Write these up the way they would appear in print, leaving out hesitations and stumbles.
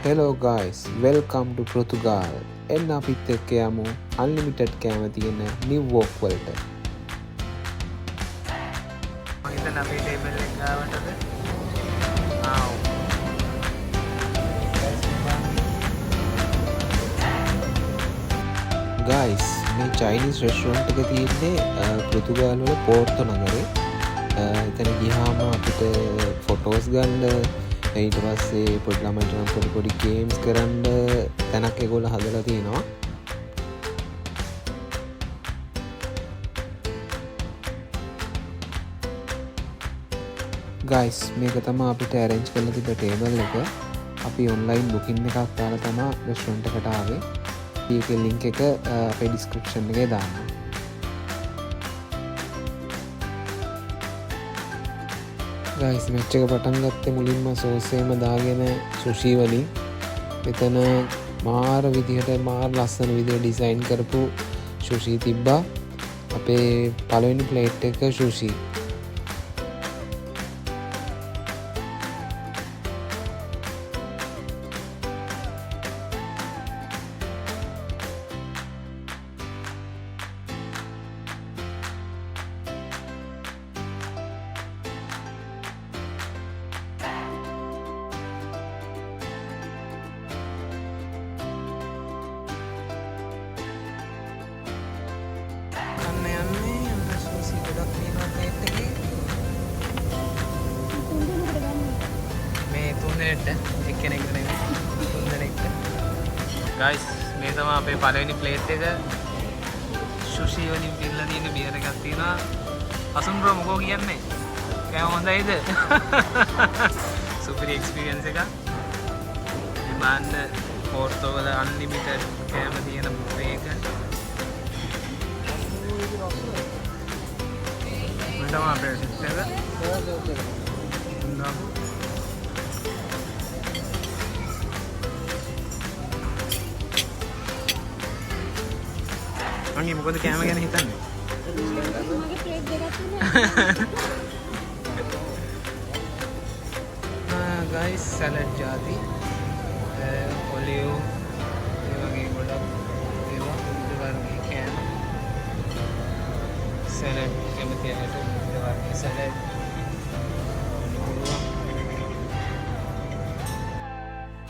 Hello guys, welcome to Portugal. එන්න අපිත් එක්ක යමු unlimited කෑම තියෙන New Walk වලට. මම හිතන්නේ අපේ ටේබල් එක ගාවටද ආව් Guys, මේ Chinese restaurant එක තියෙන්නේ පෘතුගාල වල පෝර්තෝ නගරේ. එතන ගියාම අපිට photos ගන්න ඊට පස්සේ පොඩි ළමයිට නම් පොඩි games කරන්න තැනක් ඒගොල්ලෝ හදලා තියෙනවා. Guys, මේක තමයි අපිට arrange කරලා තිබ්බ table එක. අපි online booking එකක් දාලා තමයි restaurant එකට ආවේ. ඒකේ link එක අපේ description එකේ දාන්න. Guys, match එක පටන් ගත්තේ මුලින්ම sauce එකම දාගෙන sushi වලින්. මෙතන මාර විදිහට මාර ලස්සන විදිහට design කරපු sushi තිබ්බා. අපේ පළවෙනි plate එක sushi. ගයිස් මේ තමයි අපේ පළවෙනි ප්ලේට් එක සුෂි වලින් පිරලා තියෙන බියර් එකක් තියෙනවා අසුන් බ්‍රෝ මොකෝ කියන්නේ කෑම හොඳයිද සුපර් එක්ස්පීරියන්ස් එකක් මේ බාන්න පෝර්තෝ වල අන්ලිමිටඩ් කෑම තියෙන බුෆේ එක මේ තමයි අපේ සිස්ටර් මගේ මොකද කෑම ගැන හිතන්නේ? මගේ ප්ලේට් දෙකක් තියෙනවා. ගයිස් සලාඩ් ජාති ඔලිව් ඒ වගේ ගොඩක් ඒවා විවිධ වර්ගයේ කෑම. සලාඩ් කැමති අයට විවිධ වර්ගයේ සලාඩ්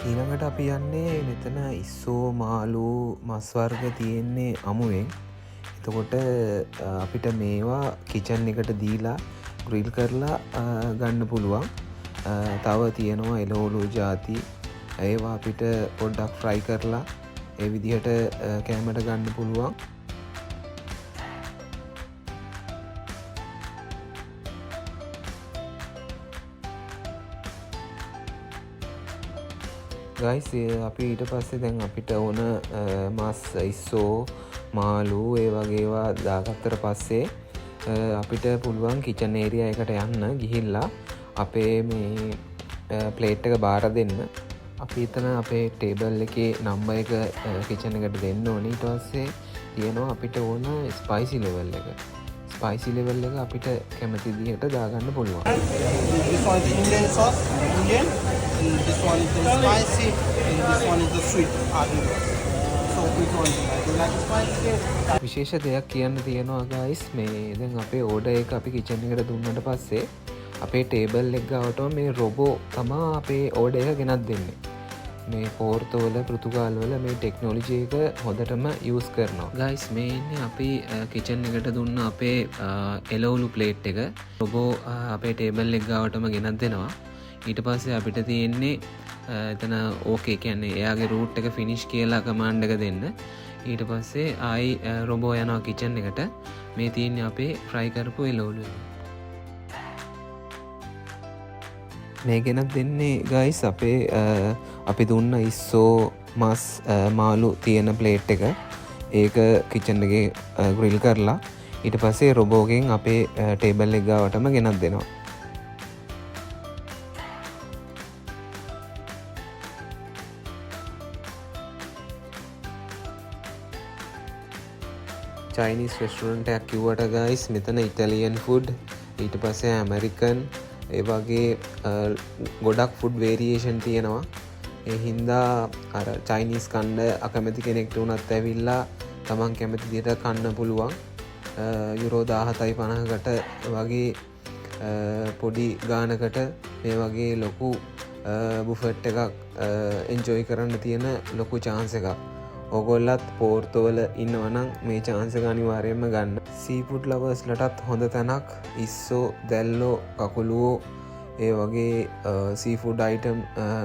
ඊළඟට අපි යන්නේ මෙතන ඉස්සෝ මාළු මස් වර්ග තියෙන්නේ අමුවෙන්. එතකොට අපිට මේවා කිචන් එකට දීලා ග්‍රිල් කරලා ගන්න පුළුවන්. තව තියෙනවා එළවලු ಜಾති. ඒවා අපිට පොඩ්ඩක් ෆ්‍රයි කරලා ඒ විදිහට කෑමට ගන්න පුළුවන්. ගයිස් අපි ඊට පස්සේ දැන් අපිට ඕන මස් ඉස්සෝ මාළු ඒ වගේවා දාගත්තට පස්සේ අපිට පුළුවන් කිචන් ඒරියා එකට යන්න ගිහිල්ලා අපේ මේ ප්ලේට් එක බාර දෙන්න. අපි එතන අපේ ටේබල් එකේ නම්බර් එක කිචන් එකට දෙන්න ඕනේ. ඊට පස්සේ තියෙනවා අපිට ඕන ස්පයිසි ලෙවල් එක. ස්පයිසි ලෙවල් එක අපිට කැමති විදිහට දාගන්න පුළුවන්. This one is Indian sauce, Indian. And this one is the spicy, and this one is the sweet. So which one do you like? Do you like spicy? විශේෂ දෙයක් කියන්න තියෙනවා ගයිස්. මේ දැන් අපේ ඕඩර් එක අපි කිචන් එකට දුන්නට පස්සේ අපේ ටේබල් එක ගාවටම මේ රොබෝ තමා අපේ ඕඩර් එක ගෙනත් දෙන්නේ. මේ පෝර්තෝ වල පෘතුගාල් වල මේ ටෙක්නොලොජි එක හොඳටම යූස් කරනවා. ගයිස් මේ ඉන්නේ අපි කිචන් එකට දුන්න අපේ එළවලු ප්ලේට් එක. රොබෝ අපේ ටේබල් එක ගාවටම ගෙනත් දෙනවා. ඊට පස්සේ අපිට තියෙන්නේ එතන ඕකේ කියන්නේ එයාගේ රූට් එක ෆිනිෂ් කියලා කමාන්ඩ් එක දෙන්න. ඊට පස්සේ ආයි රොබෝ යනවා කිචන් එකට. මේ තියෙන්නේ අපේ ෆ්‍රයි කරපු එළවලු. මේ ගෙනත් දෙන්නේ ගයිස් අපේ අපි දුන්න ඉස්සෝ මස් මාළු තියෙන ප්ලේට් එක. ඒක කිචන් එකේ ග්‍රිල් කරලා ඊට පස්සේ රොබෝගෙන් අපේ ටේබල් එක ගාවටම ගෙනත් දෙනවා. චයිනිස් රෙස්ටුරන්ට් එකක් කිව්වට ගයිස් මෙතන ඉටලියන් ෆුඩ් ඊට පස්සේ ඇමරිකන් ඒ වගේ ගොඩක් ෆුඩ් වේරියේෂන් තියෙනවා. ඒ හින්දා අර චයිනීස් කණ්ඩ අකමැති කෙනෙක්ට වුණත් ඇවිල්ලා තමන් කැමති දිට කන්න පුළුවන්. යුරෝ 17.50කට වගේ පොඩි ගානකට මේ වගේ ලොකු බුෆට් එකක් එන්ජොයි කරන්න තියෙන ලොකු චාන්ස එකක්. ඔගොල්ලත් පෝර්තෝවල ඉන්නවනම් මේ චාන්ස එක අනිවාර්යයෙන්ම ගන්න. සීෆුඩ් ලවර්ස්ලටත් හොඳ තැනක්. ඉස්සෝ දැල්ලෝ කකුලුවෝ ඒ වගේ සීෆුඩ් අයිටම්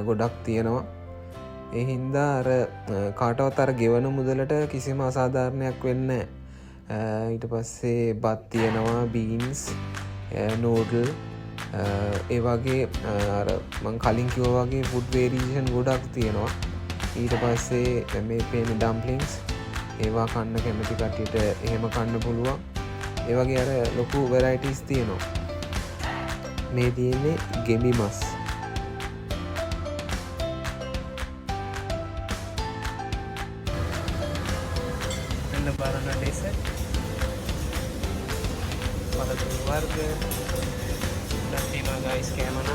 ගොඩක් තියෙනවා. ඒ හින්දා අර කාටවත් අර ගෙවන මුදලට කිසිම අසාධාරණයක් වෙන්න. ඊට පස්සේ බත් තියෙනවා, බීන්ස්, නූඩල්, ඒ වගේ අර මං කලින් කිව්වා වගේ ෆුඩ් වේරියේෂන් ගොඩක් තියෙනවා. ඊට පස්සේ මේ පේන ඩම්ප්ලින්ග්ස් ඒවා කන්න කැමති කට්ටියට එහෙම කන්න පුළුවන්. ඒ වගේ අර ලොකු වෙරයිටිස් තියෙනවා. මේ තියෙන්නේ ගෙඹි මස්. එන්න බලන්න ඩෙසර්ට් පළතුරු වර්ග තියෙනවා ගයිස්. කෑමන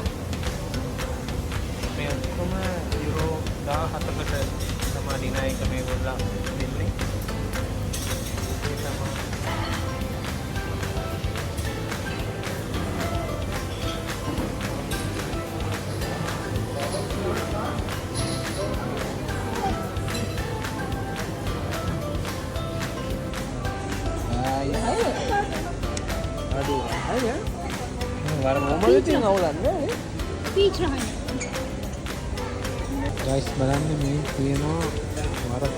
මේ ඔක්කොම යුරෝ 17කට තමයි ඩිනර් එක මේගොල්ලෝ දෙන්නේ. ඒ තමයි ගයිස් බලන්න මේ තියෙනවා වරක්.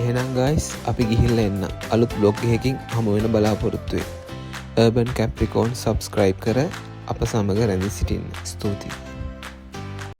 එහෙනම් ගයිස් අපි ගිහිල්ලා එන්න. අලුත් බ්ලොග් එකකින් හමු වෙන බලාපොරොත්තු වෙන්න. Urban Capricorn subscribe කර අප සමග රැඳී සිටින්න. ස්තුතියි.